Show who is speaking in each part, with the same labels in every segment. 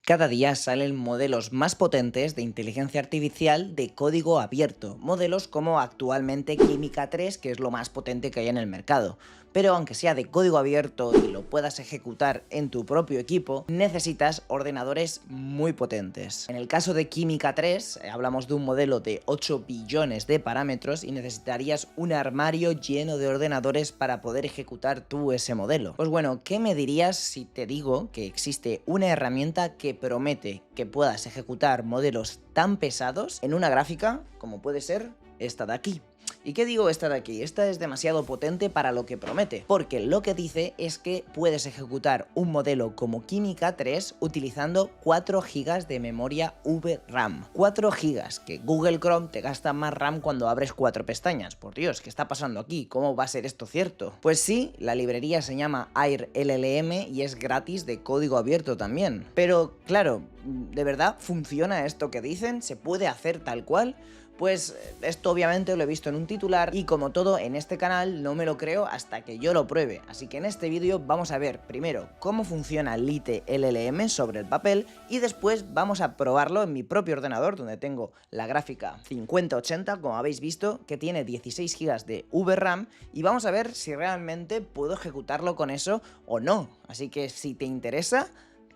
Speaker 1: Cada día salen modelos más potentes de inteligencia artificial de código abierto, modelos como actualmente Química 3, que es lo más potente que hay en el mercado. Pero aunque sea de código abierto y lo puedas ejecutar en tu propio equipo, necesitas ordenadores muy potentes. En el caso de Química 3, hablamos de un modelo de 8 billones de parámetros y necesitarías un armario lleno de ordenadores para poder ejecutar tú ese modelo. Pues bueno, ¿qué me dirías si te digo que existe una herramienta que promete que puedas ejecutar modelos tan pesados en una gráfica como puede ser esta de aquí? ¿Y qué digo esta de aquí? Esta es demasiado potente para lo que promete, porque lo que dice es que puedes ejecutar un modelo como Química 3 utilizando 4 GB de memoria VRAM. 4 GB, que Google Chrome te gasta más RAM cuando abres 4 pestañas. Por Dios, ¿qué está pasando aquí? ¿Cómo va a ser esto cierto? Pues sí, la librería se llama AirLLM y es gratis de código abierto también. Pero claro, ¿de verdad funciona esto que dicen? ¿Se puede hacer tal cual? Pues esto obviamente lo he visto en un titular y como todo en este canal no me lo creo hasta que yo lo pruebe, así que en este vídeo vamos a ver primero cómo funciona Lite LLM sobre el papel y después vamos a probarlo en mi propio ordenador donde tengo la gráfica 5080 como habéis visto que tiene 16 GB de VRAM y vamos a ver si realmente puedo ejecutarlo con eso o no, así que si te interesa,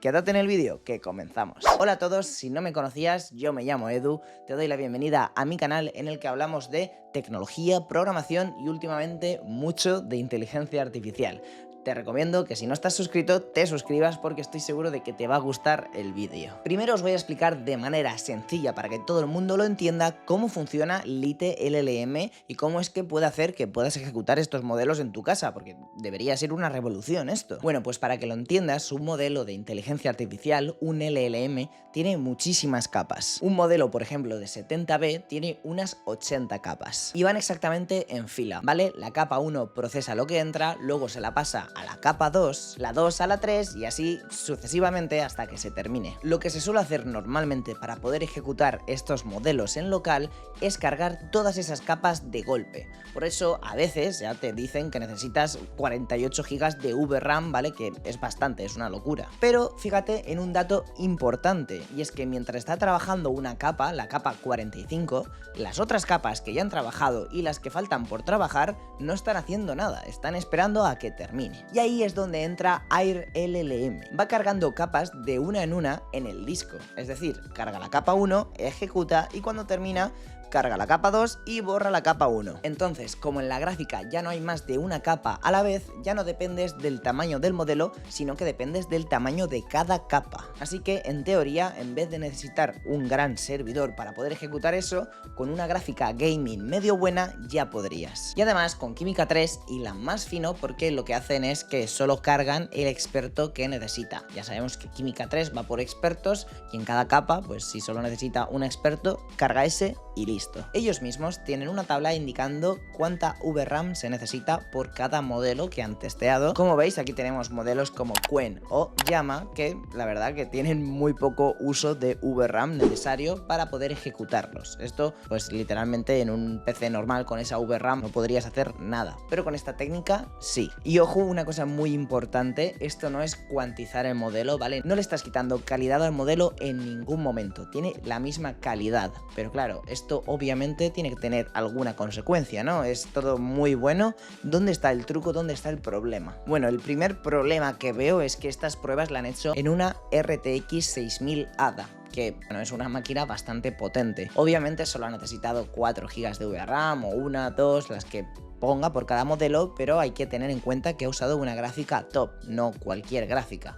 Speaker 1: quédate en el vídeo, que comenzamos. Hola a todos, si no me conocías, yo me llamo Edu, te doy la bienvenida a mi canal en el que hablamos de tecnología, programación y últimamente mucho de inteligencia artificial. Te recomiendo que si no estás suscrito, te suscribas porque estoy seguro de que te va a gustar el vídeo. Primero os voy a explicar de manera sencilla para que todo el mundo lo entienda cómo funciona Lite LLM y cómo es que puede hacer que puedas ejecutar estos modelos en tu casa, porque debería ser una revolución esto. Bueno, pues para que lo entiendas, un modelo de inteligencia artificial, un LLM, tiene muchísimas capas. Un modelo, por ejemplo, de 70B tiene unas 80 capas y van exactamente en fila, ¿vale? La capa 1 procesa lo que entra, luego se la pasa a la capa 2, la 2 a la 3 y así sucesivamente hasta que se termine. Lo que se suele hacer normalmente para poder ejecutar estos modelos en local es cargar todas esas capas de golpe. Por eso a veces ya te dicen que necesitas 48 GB de VRAM, ¿vale? Que es bastante, es una locura. Pero fíjate en un dato importante y es que mientras está trabajando una capa, la capa 45, las otras capas que ya han trabajado y las que faltan por trabajar no están haciendo nada, están esperando a que termine. Y ahí es donde entra AirLLM. Va cargando capas de una en el disco. Es decir, carga la capa 1, ejecuta y cuando termina, carga la capa 2 y borra la capa 1. Entonces, como en la gráfica ya no hay más de una capa a la vez, ya no dependes del tamaño del modelo, sino que dependes del tamaño de cada capa. Así que, en teoría, en vez de necesitar un gran servidor para poder ejecutar eso, con una gráfica gaming medio buena ya podrías. Y además, con Química 3 y la más fino, porque lo que hacen es que solo cargan el experto que necesita. Ya sabemos que Química 3 va por expertos y en cada capa, pues si solo necesita un experto, carga ese y listo. Ellos mismos tienen una tabla indicando cuánta VRAM se necesita por cada modelo que han testeado. Como veis, aquí tenemos modelos como Qwen o Llama, que la verdad que tienen muy poco uso de VRAM necesario para poder ejecutarlos. Esto, pues literalmente en un PC normal con esa VRAM no podrías hacer nada, pero con esta técnica sí. Y ojo, una cosa muy importante, esto no es cuantizar el modelo, ¿vale? No le estás quitando calidad al modelo en ningún momento, tiene la misma calidad, pero claro, esto obviamente tiene que tener alguna consecuencia, ¿no? Es todo muy bueno. ¿Dónde está el truco? ¿Dónde está el problema? Bueno, el primer problema que veo es que estas pruebas la han hecho en una RTX 6000 ADA, que bueno, es una máquina bastante potente. Obviamente solo ha necesitado 4 GB de VRAM o una, dos, las que ponga por cada modelo, pero hay que tener en cuenta que ha usado una gráfica top, no cualquier gráfica.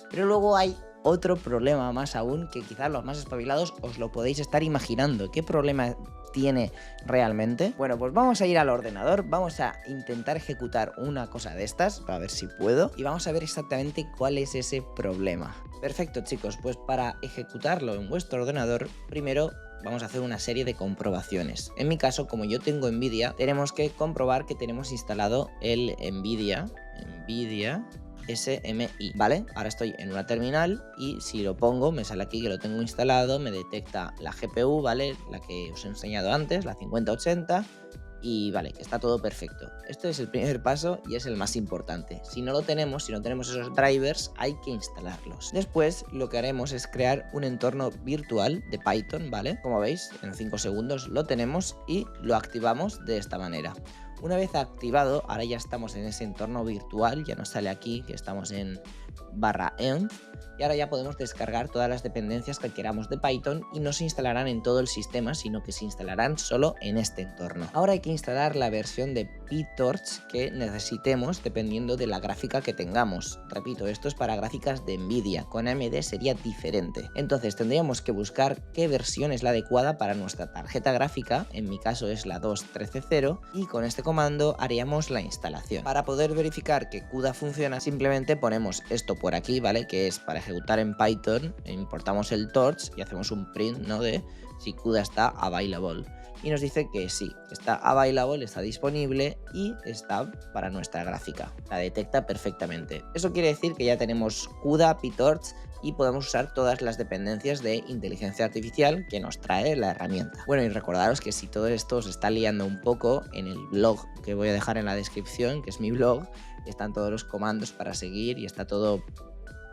Speaker 1: Pero luego hay otro problema más aún que quizás los más espabilados os lo podéis estar imaginando. ¿Qué problema tiene realmente? Bueno, pues vamos a ir al ordenador, vamos a intentar ejecutar una cosa de estas, a ver si puedo, y vamos a ver exactamente cuál es ese problema. Perfecto, chicos, pues para ejecutarlo en vuestro ordenador, primero vamos a hacer una serie de comprobaciones. En mi caso, como yo tengo Nvidia, tenemos que comprobar que tenemos instalado el Nvidia SMI, ¿vale? Ahora estoy en una terminal y si lo pongo me sale aquí que lo tengo instalado, me detecta la GPU, ¿vale? La que os he enseñado antes, la 5080 y vale, que está todo perfecto. Este es el primer paso y es el más importante. Si no lo tenemos, si no tenemos esos drivers, hay que instalarlos. Después lo que haremos es crear un entorno virtual de Python, ¿vale? Como veis, en 5 segundos lo tenemos y lo activamos de esta manera. Una vez activado, ahora ya estamos en ese entorno virtual, ya nos sale aquí que estamos en /env, y ahora ya podemos descargar todas las dependencias que queramos de Python y no se instalarán en todo el sistema, sino que se instalarán solo en este entorno. Ahora hay que instalar la versión de PyTorch que necesitemos dependiendo de la gráfica que tengamos. Repito, esto es para gráficas de Nvidia, con AMD sería diferente. Entonces tendríamos que buscar qué versión es la adecuada para nuestra tarjeta gráfica, en mi caso es la 2.13.0, y con este comando haríamos la instalación. Para poder verificar que CUDA funciona, simplemente ponemos esto por aquí, ¿vale? Que es para ejecutar en Python, importamos el torch y hacemos un print, ¿no? De si CUDA está available. Y nos dice que sí, está available, está disponible y está para nuestra gráfica. La detecta perfectamente. Eso quiere decir que ya tenemos CUDA, PyTorch y podemos usar todas las dependencias de inteligencia artificial que nos trae la herramienta. Bueno, y recordaros que si todo esto os está liando un poco, en el blog que voy a dejar en la descripción, que es mi blog, están todos los comandos para seguir y está todo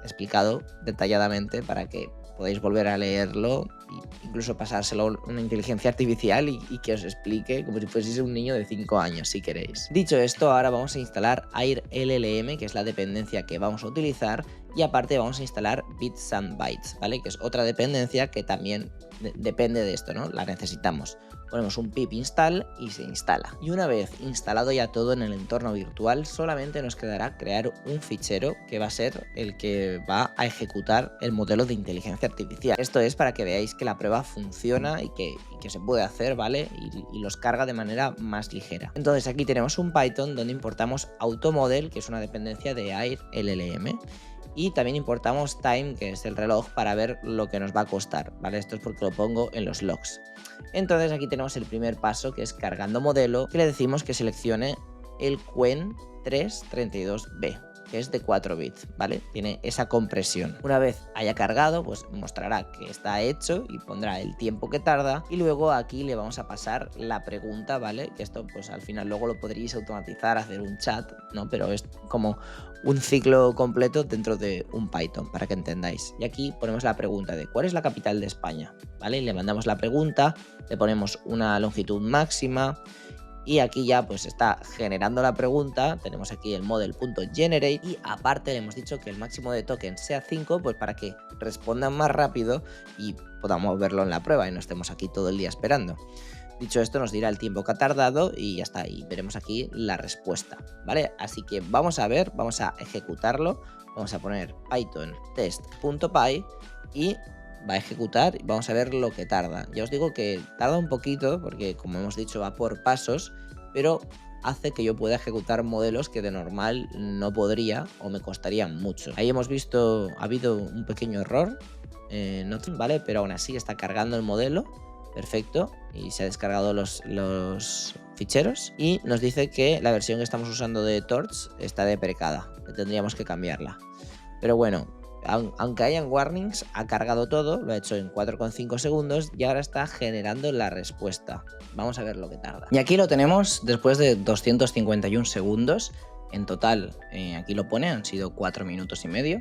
Speaker 1: explicado detalladamente para que podáis volver a leerlo e incluso pasárselo a una inteligencia artificial y que os explique como si fueseis un niño de 5 años si queréis. Dicho esto, ahora vamos a instalar AirLLM, que es la dependencia que vamos a utilizar, y aparte vamos a instalar Bits and Bytes, ¿vale? Que es otra dependencia que también depende de esto, ¿no? La necesitamos. Ponemos un pip install y se instala. Y una vez instalado ya todo en el entorno virtual, solamente nos quedará crear un fichero que va a ser el que va a ejecutar el modelo de inteligencia artificial. Esto es para que veáis que la prueba funciona y que se puede hacer, ¿vale? Y los carga de manera más ligera. Entonces aquí tenemos un Python donde importamos AutoModel, que es una dependencia de AirLLM. Y también importamos time, que es el reloj, para ver lo que nos va a costar, ¿vale? Esto es porque lo pongo en los logs. Entonces aquí tenemos el primer paso, que es cargando modelo, que le decimos que seleccione el Qwen 332B, que es de 4 bits, ¿vale? Tiene esa compresión. Una vez haya cargado, pues mostrará que está hecho y pondrá el tiempo que tarda, y luego aquí le vamos a pasar la pregunta, ¿vale? Que esto pues al final luego lo podríais automatizar, hacer un chat, ¿no? Pero es como un ciclo completo dentro de un Python, para que entendáis. Y aquí ponemos la pregunta de ¿cuál es la capital de España? ¿Vale? Le mandamos la pregunta, le ponemos una longitud máxima, y aquí ya pues está generando la pregunta. Tenemos aquí el model.generate y aparte le hemos dicho que el máximo de tokens sea 5, pues para que respondan más rápido y podamos verlo en la prueba y no estemos aquí todo el día esperando. Dicho esto, nos dirá el tiempo que ha tardado y ya está, y veremos aquí la respuesta, ¿vale? Así que vamos a ver, vamos a ejecutarlo, vamos a poner python test.py y va a ejecutar y vamos a ver lo que tarda. Ya os digo que tarda un poquito porque, como hemos dicho, va por pasos, pero hace que yo pueda ejecutar modelos que de normal no podría o me costarían mucho. Ahí hemos visto, ha habido un pequeño error, ¿vale? Pero aún así está cargando el modelo. Perfecto, y se ha descargado los ficheros y nos dice que la versión que estamos usando de Torch está deprecada, que tendríamos que cambiarla. Pero bueno, aunque hayan warnings, ha cargado todo, lo ha hecho en 4,5 segundos y ahora está generando la respuesta. Vamos a ver lo que tarda. Y aquí lo tenemos después de 251 segundos. En total, aquí lo pone, han sido 4 minutos y medio.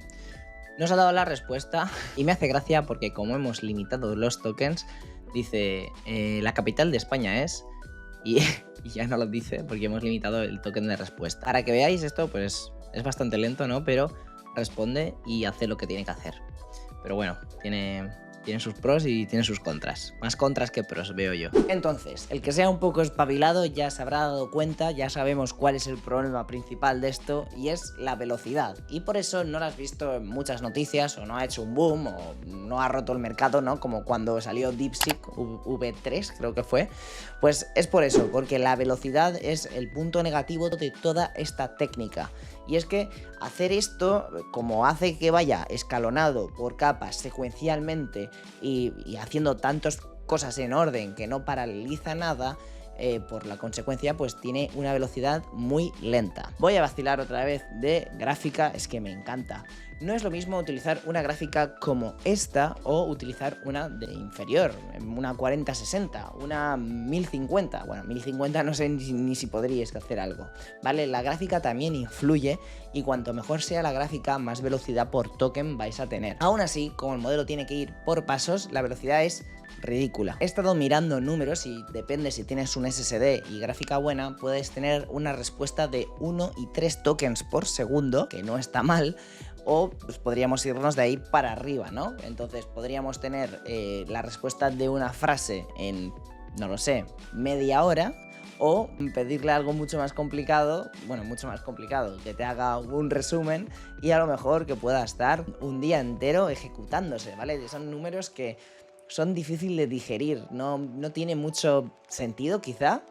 Speaker 1: Nos ha dado la respuesta y me hace gracia porque como hemos limitado los tokens, dice la capital de España es, y ya no lo dice porque hemos limitado el token de respuesta. Para que veáis esto, pues es bastante lento, ¿no? Pero responde y hace lo que tiene que hacer. Pero bueno, tiene sus pros y tiene sus contras. Más contras que pros, veo yo. Entonces, el que sea un poco espabilado ya se habrá dado cuenta, ya sabemos cuál es el problema principal de esto y es la velocidad. Y por eso no lo has visto en muchas noticias o no ha hecho un boom o no ha roto el mercado, ¿no? Como cuando salió DeepSeek V3, creo que fue. Pues es por eso, porque la velocidad es el punto negativo de toda esta técnica. Y es que hacer esto, como hace que vaya escalonado por capas secuencialmente y haciendo tantas cosas en orden que no paraliza nada, por la consecuencia pues tiene una velocidad muy lenta. Voy a vacilar otra vez de gráfica, es que me encanta. No es lo mismo utilizar una gráfica como esta o utilizar una de inferior, una 4060, una 1050. Bueno, 1050 no sé ni si podríais hacer algo, ¿vale? La gráfica también influye y cuanto mejor sea la gráfica, más velocidad por token vais a tener. Aún así, como el modelo tiene que ir por pasos, la velocidad es ridícula. He estado mirando números y depende si tienes un SSD y gráfica buena, puedes tener una respuesta de 1 y 3 tokens por segundo, que no está mal, o pues podríamos irnos de ahí para arriba, ¿no? Entonces podríamos tener la respuesta de una frase en, no lo sé, media hora, o pedirle algo mucho más complicado, que te haga un resumen y a lo mejor que pueda estar un día entero ejecutándose, ¿vale? Son números que son difíciles de digerir, no tiene mucho sentido quizá.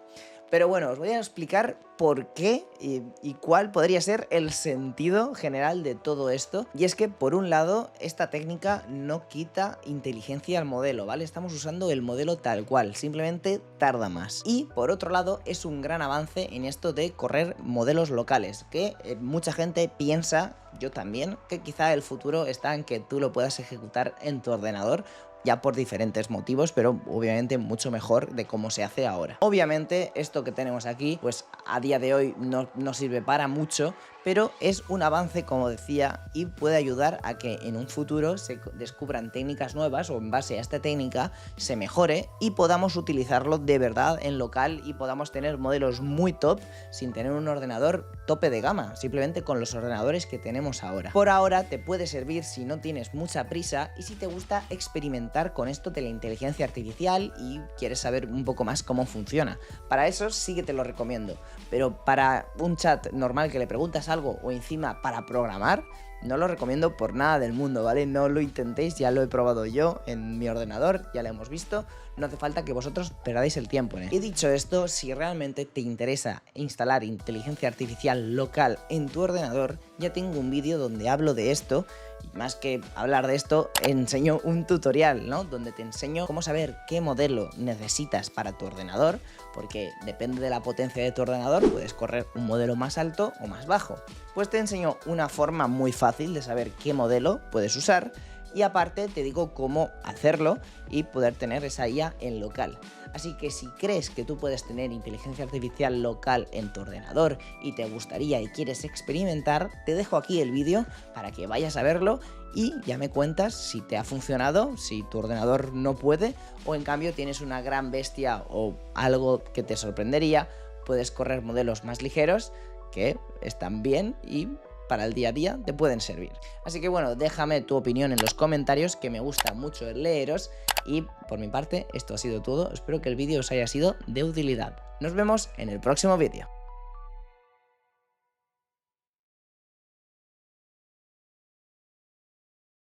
Speaker 1: Pero bueno, os voy a explicar por qué y cuál podría ser el sentido general de todo esto. Y es que, por un lado, esta técnica no quita inteligencia al modelo, ¿vale? Estamos usando el modelo tal cual, simplemente tarda más. Y, por otro lado, es un gran avance en esto de correr modelos locales, que mucha gente piensa, yo también, que quizá el futuro está en que tú lo puedas ejecutar en tu ordenador, ya por diferentes motivos, pero obviamente mucho mejor de cómo se hace ahora. Obviamente esto que tenemos aquí, pues a día de hoy no sirve para mucho, pero es un avance, como decía, y puede ayudar a que en un futuro se descubran técnicas nuevas o en base a esta técnica se mejore y podamos utilizarlo de verdad en local y podamos tener modelos muy top sin tener un ordenador tope de gama, simplemente con los ordenadores que tenemos ahora. Por ahora te puede servir si no tienes mucha prisa y si te gusta experimentar con esto de la inteligencia artificial y quieres saber un poco más cómo funciona. Para eso sí que te lo recomiendo, pero para un chat normal que le preguntas algo o encima para programar, no lo recomiendo por nada del mundo, ¿vale? No lo intentéis, ya lo he probado yo en mi ordenador, ya lo hemos visto, no hace falta que vosotros perdáis el tiempo en él. Y dicho esto, si realmente te interesa instalar inteligencia artificial local en tu ordenador, ya tengo un vídeo donde hablo de esto. Y más que hablar de esto, enseño un tutorial, ¿no? Donde te enseño cómo saber qué modelo necesitas para tu ordenador, porque depende de la potencia de tu ordenador, puedes correr un modelo más alto o más bajo. Pues te enseño una forma muy fácil de saber qué modelo puedes usar y aparte te digo cómo hacerlo y poder tener esa IA en local. Así que si crees que tú puedes tener inteligencia artificial local en tu ordenador y te gustaría y quieres experimentar, te dejo aquí el vídeo para que vayas a verlo y ya me cuentas si te ha funcionado, si tu ordenador no puede o en cambio tienes una gran bestia o algo que te sorprendería, puedes correr modelos más ligeros que están bien y para el día a día te pueden servir. Así que bueno, déjame tu opinión en los comentarios, que me gusta mucho el leeros. Y por mi parte, esto ha sido todo. Espero que el vídeo os haya sido de utilidad. Nos vemos en el próximo vídeo.